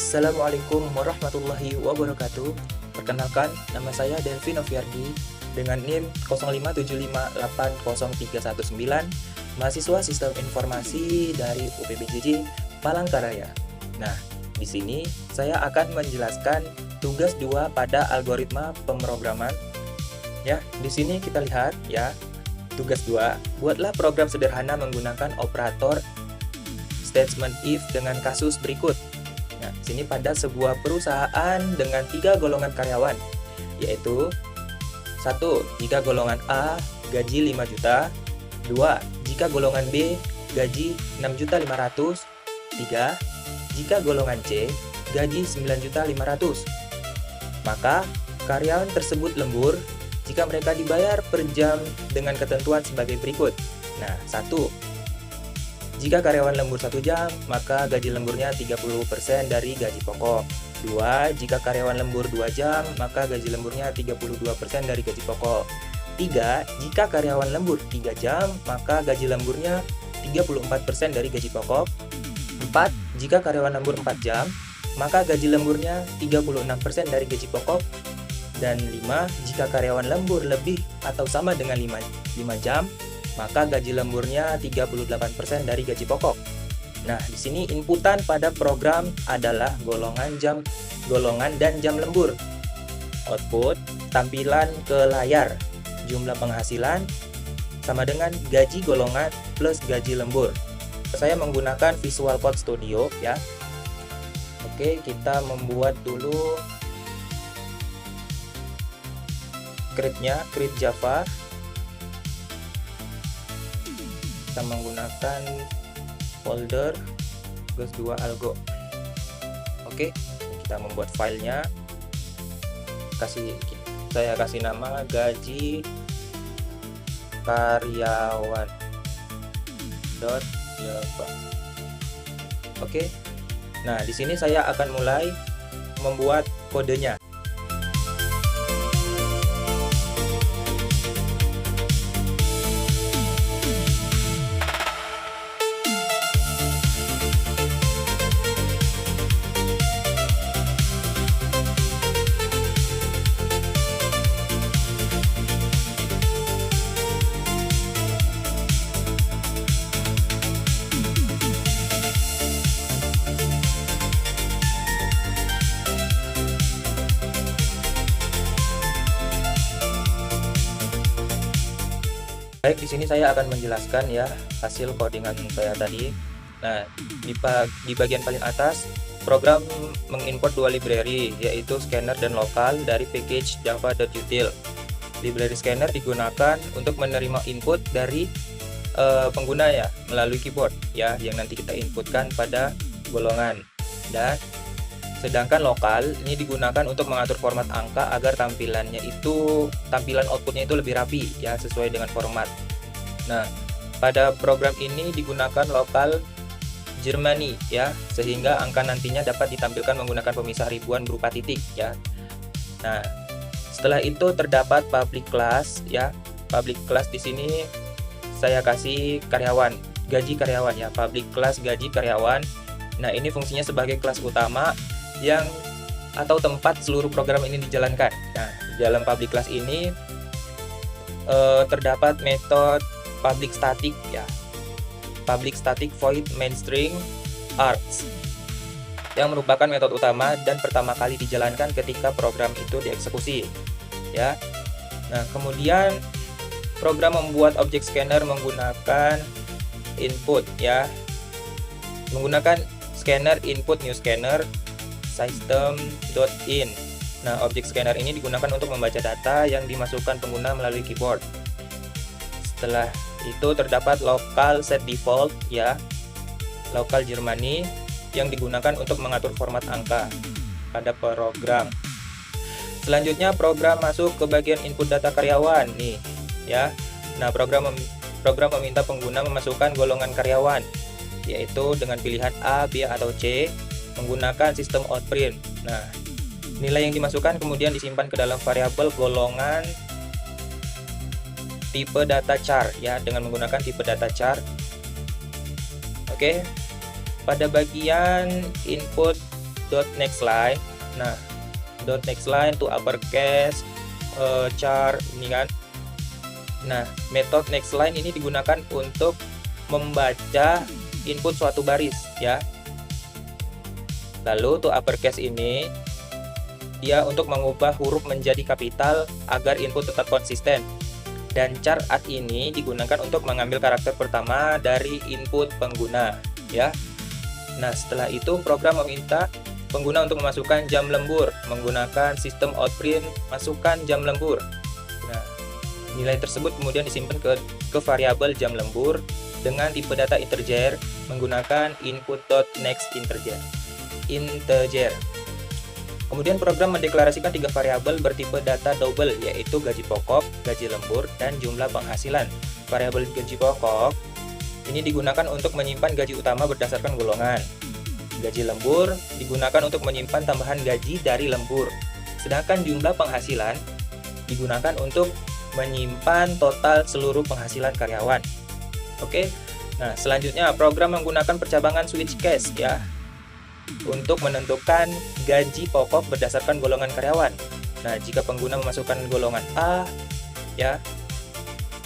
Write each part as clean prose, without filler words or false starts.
Assalamualaikum warahmatullahi wabarakatuh. Perkenalkan, nama saya Delvin Noviardi dengan NIM 057580319, mahasiswa Sistem Informasi dari UPBJJ Palangkaraya. Nah, di sini saya akan menjelaskan tugas 2 pada algoritma pemrograman. Ya, di sini kita lihat ya. Tugas 2, buatlah program sederhana menggunakan operator statement if dengan kasus berikut. Nah, di sini pada sebuah perusahaan dengan 3 golongan karyawan, yaitu 1. Jika golongan A gaji 5 juta, 2. Jika golongan B gaji 6.500.000, 3. Jika golongan C gaji 9.500.000. Maka karyawan tersebut lembur jika mereka dibayar per jam dengan ketentuan sebagai berikut. Nah, 1. Jika karyawan lembur 1 jam, maka gaji lemburnya 30% dari gaji pokok. 2. Jika karyawan lembur 2 jam, maka gaji lemburnya 32% dari gaji pokok. 3. Jika karyawan lembur 3 jam, maka gaji lemburnya 34% dari gaji pokok. 4. Jika karyawan lembur 4 jam, maka gaji lemburnya 36% dari gaji pokok. Dan 5. Jika karyawan lembur lebih atau sama dengan 5 jam, maka gaji lemburnya 38% dari gaji pokok. Nah, di sini inputan pada program adalah golongan dan jam lembur. Output tampilan ke layar. Jumlah penghasilan sama dengan gaji golongan plus gaji lembur. Saya menggunakan Visual Code Studio ya. Oke, kita membuat dulu script Java. Kita menggunakan folder tugas 2 algo. Oke, kita membuat filenya. Saya kasih nama gaji karyawan .java. Oke. Nah, di sini saya akan mulai membuat kodenya. Baik, di sini saya akan menjelaskan ya hasil codingan saya tadi. Nah, di bagian paling atas, program mengimport 2 library, yaitu scanner dan lokal dari package java.util. Library scanner digunakan untuk menerima input dari pengguna ya melalui keyboard ya, yang nanti kita inputkan pada golongan. Dan sedangkan lokal ini digunakan untuk mengatur format angka agar tampilan outputnya itu lebih rapi ya, sesuai dengan format. Nah, pada program ini digunakan lokal Germany ya, sehingga angka nantinya dapat ditampilkan menggunakan pemisah ribuan berupa titik ya. Nah, setelah itu terdapat public class ya. Public class di sini saya kasih gaji karyawan ya, public class gaji karyawan. Nah, ini fungsinya sebagai kelas utama atau tempat seluruh program ini dijalankan. Nah, di dalam public class ini terdapat metode public static ya, public static void main string args, yang merupakan metode utama dan pertama kali dijalankan ketika program itu dieksekusi ya. Nah, kemudian program membuat objek scanner menggunakan input ya, menggunakan scanner input new scanner system.in. Nah, objek scanner ini digunakan untuk membaca data yang dimasukkan pengguna melalui keyboard. Setelah itu terdapat local set default ya, local Germany, yang digunakan untuk mengatur format angka pada program. Selanjutnya program masuk ke bagian input data karyawan nih ya. Nah, program meminta pengguna memasukkan golongan karyawan, yaitu dengan pilihan A, B, atau C menggunakan sistem outprint. Nah, nilai yang dimasukkan kemudian disimpan ke dalam variabel golongan tipe data char ya, dengan menggunakan tipe data char. Oke. Pada bagian input dot next line. Nah, dot next line to uppercase char ini kan. Nah, metode next line ini digunakan untuk membaca input suatu baris ya. Lalu to uppercase ini dia untuk mengubah huruf menjadi kapital agar input tetap konsisten. Dan char add ini digunakan untuk mengambil karakter pertama dari input pengguna ya. Nah, setelah itu program meminta pengguna untuk memasukkan jam lembur menggunakan sistem outprint masukkan jam lembur. Nah, nilai tersebut kemudian disimpan ke variabel jam lembur dengan tipe data integer menggunakan input.nextInteger. Kemudian program mendeklarasikan 3 variabel bertipe data double, yaitu gaji pokok, gaji lembur, dan jumlah penghasilan. Variabel gaji pokok ini digunakan untuk menyimpan gaji utama berdasarkan golongan. Gaji lembur digunakan untuk menyimpan tambahan gaji dari lembur. Sedangkan jumlah penghasilan digunakan untuk menyimpan total seluruh penghasilan karyawan. Oke. Nah, selanjutnya program menggunakan percabangan switch case ya, untuk menentukan gaji pokok berdasarkan golongan karyawan. Nah, jika pengguna memasukkan golongan A ya,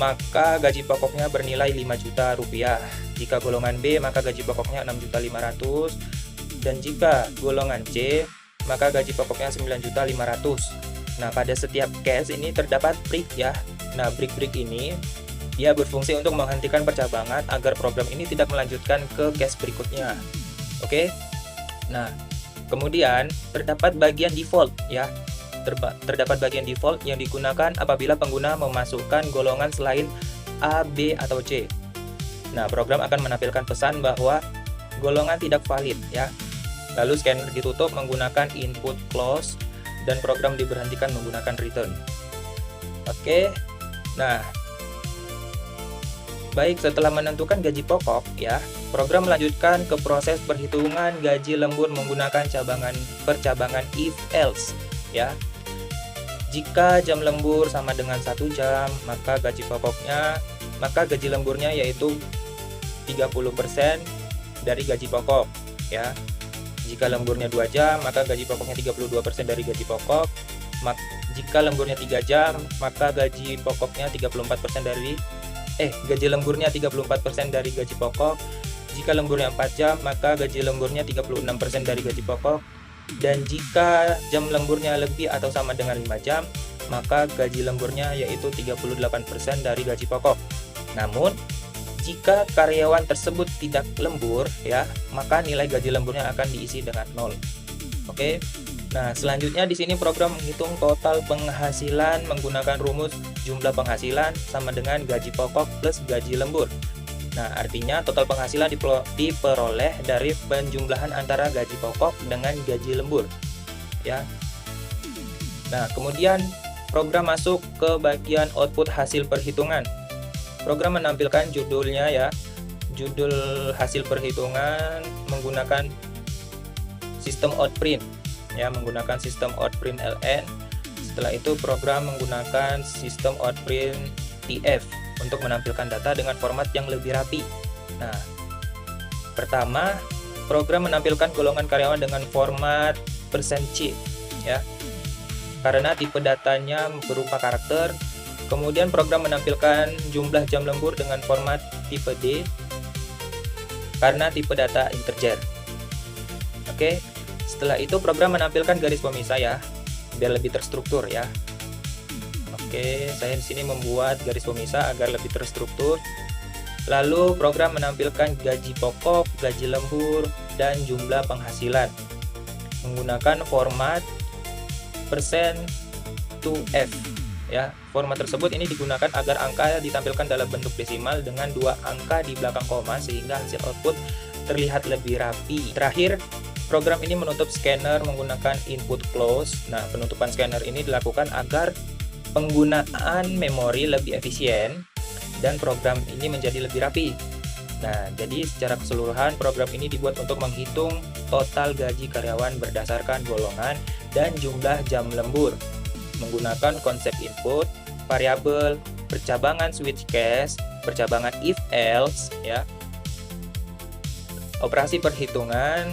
maka gaji pokoknya bernilai 5 juta rupiah. Jika golongan B, maka gaji pokoknya 6.500.000, dan jika golongan C, maka gaji pokoknya 9.500.000. Nah, pada setiap case ini terdapat break ya. Nah, break ini dia berfungsi untuk menghentikan percabangan agar program ini tidak melanjutkan ke case berikutnya. Oke. Nah, kemudian terdapat bagian default ya. Terdapat bagian default yang digunakan apabila pengguna memasukkan golongan selain A, B, atau C. Nah, program akan menampilkan pesan bahwa golongan tidak valid ya. Lalu scanner ditutup menggunakan input close dan program diberhentikan menggunakan return. Oke. Nah, baik, setelah menentukan gaji pokok ya, program melanjutkan ke proses perhitungan gaji lembur menggunakan percabangan if else ya. Jika jam lembur sama dengan 1 jam, maka gaji lemburnya yaitu 30% dari gaji pokok ya. Jika lemburnya 2 jam, maka gaji pokoknya 32% dari gaji pokok. Jika lemburnya 3 jam, maka gaji pokoknya 34% dari gaji lemburnya 34% dari gaji pokok. Jika lemburnya 4 jam, maka gaji lemburnya 36% dari gaji pokok. Dan jika jam lemburnya lebih atau sama dengan 5 jam, maka gaji lemburnya yaitu 38% dari gaji pokok. Namun, jika karyawan tersebut tidak lembur ya, maka nilai gaji lemburnya akan diisi dengan 0. Oke. Nah, selanjutnya di sini program menghitung total penghasilan menggunakan rumus jumlah penghasilan sama dengan gaji pokok plus gaji lembur. Nah, artinya total penghasilan diperoleh dari penjumlahan antara gaji pokok dengan gaji lembur. Ya. Nah, kemudian program masuk ke bagian output hasil perhitungan. Program menampilkan judulnya ya, judul hasil perhitungan menggunakan sistem outprint ya, menggunakan sistem outprint ln. Setelah itu program menggunakan sistem outprint tf untuk menampilkan data dengan format yang lebih rapi. Nah, pertama, program menampilkan golongan karyawan dengan format %C ya, karena tipe datanya berupa karakter. Kemudian program menampilkan jumlah jam lembur dengan format tipe D karena tipe data integer. Oke, setelah itu program menampilkan garis pemisah ya, biar lebih terstruktur ya. Oke, saya di sini membuat garis pemisah agar lebih terstruktur. Lalu program menampilkan gaji pokok, gaji lembur, dan jumlah penghasilan menggunakan format %2f ya. Format tersebut ini digunakan agar angka ditampilkan dalam bentuk desimal dengan 2 angka di belakang koma sehingga hasil output terlihat lebih rapi. Terakhir, program ini menutup scanner menggunakan input close. Nah, penutupan scanner ini dilakukan agar penggunaan memori lebih efisien dan program ini menjadi lebih rapi. Nah, jadi secara keseluruhan program ini dibuat untuk menghitung total gaji karyawan berdasarkan golongan dan jumlah jam lembur menggunakan konsep input, variabel, percabangan switch case, percabangan if else ya, operasi perhitungan,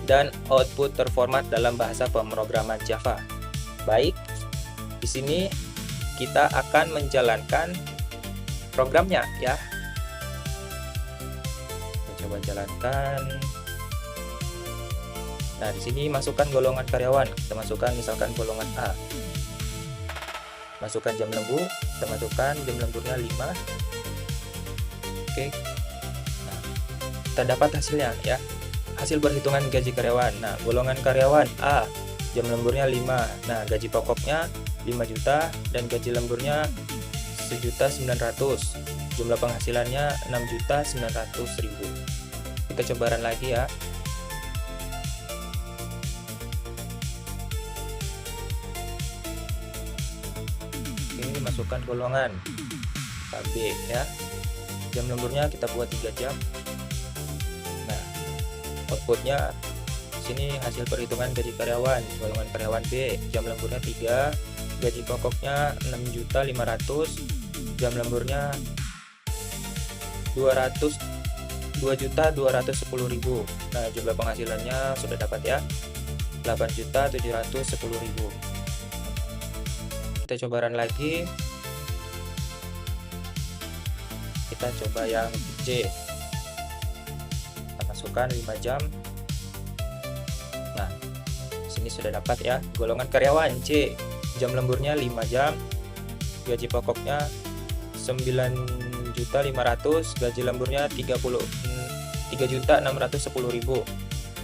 dan output terformat dalam bahasa pemrograman Java. Baik, di sini kita akan menjalankan programnya ya. Kita coba jalankan. Nah, di sini masukkan golongan karyawan. Kita masukkan misalkan golongan A. Masukkan jam lembur, kita masukkan jam lemburnya 5. Oke. Nah, kita dapat hasilnya ya. Hasil perhitungan gaji karyawan. Nah, golongan karyawan A, jam lemburnya 5. Nah, gaji pokoknya 5 juta dan gaji lemburnya 1.900.000. Jumlah penghasilannya 6.900.000. Kita coba run lagi ya. Oke, masukkan golongan KB ya. Jam lemburnya kita buat 3 jam. Nah, outputnya sini hasil perhitungan gaji karyawan. Golongan karyawan B, jam lemburnya 3, gaji pokoknya 6.500.000, jam lemburnya 2.210.000. Nah, jumlah penghasilannya sudah dapat ya, 8.710.000. Kita coba run lagi. Kita coba yang C. Kita masukkan 5 jam. Nah, sini sudah dapat ya, golongan karyawan C, jam lemburnya 5 jam, gaji pokoknya 9.500.000, gaji lemburnya 3.610.000.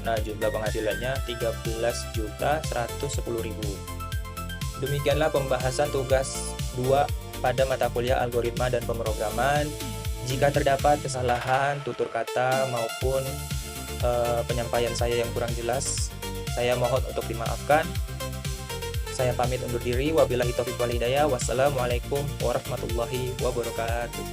Nah, jumlah penghasilannya 13.110.000. Demikianlah pembahasan tugas 2 pada mata kuliah algoritma dan pemrograman. Jika terdapat kesalahan tutur kata maupun penyampaian saya yang kurang jelas, saya mohon untuk dimaafkan. Saya pamit undur diri. Wabillahi taufiq wal hidayah. Wassalamualaikum warahmatullahi wabarakatuh.